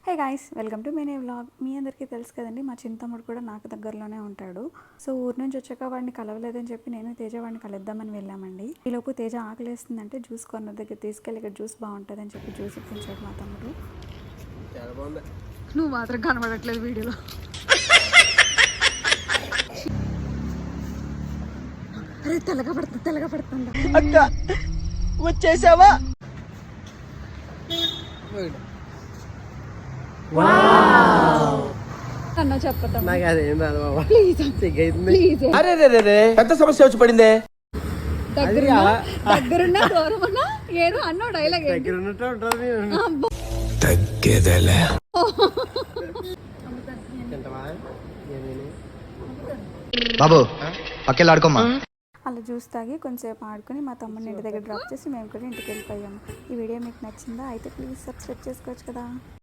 Hey guys, welcome to mini vlog. మీ అందరికీ తెలుసు కదండి, మా చింతమ్ముడు కూడా నాకు దగ్గరలోనే ఉంటాడు. సో ఊరు నుంచి వచ్చాక వాడిని కలవలేదని చెప్పి నేను తేజ వాడిని కలుద్దామని వెళ్ళామండి. ఈలోపు తేజ ఆకలేస్తుందంటే జ్యూస్ కార్నర్ దగ్గర తీసుకెళ్ళి ఇక్కడ జ్యూస్ బాగుంటుందని చెప్పి జ్యూస్ ఇప్పించాడు మా తమ్ముడు. నువ్వు మాత్రం కనబడట్లేదు వీడియోలో. అరే తెల్లగా పడుతుంది అక్క వచ్చేసావా? అన్న చెప్పతా పెద్ద సమస్య వచ్చి పడిందే. దగ్గరున్న దూరమన్నా ఏదో అన్నో డైలాగ్ బాబు పక్కెళ్ళాడుకోమ్మా. అలా జ్యూస్ తాగి కొంచెంసేపు ఆడుకుని మా తమ్ముడిని ఇంటి దగ్గర డ్రాప్ చేసి మేము కూడా ఇంటికి వెళ్ళిపోయాము. ఈ వీడియో మీకు నచ్చిందా? అయితే ప్లీజ్ సబ్స్క్రైబ్ చేసుకోవచ్చు కదా.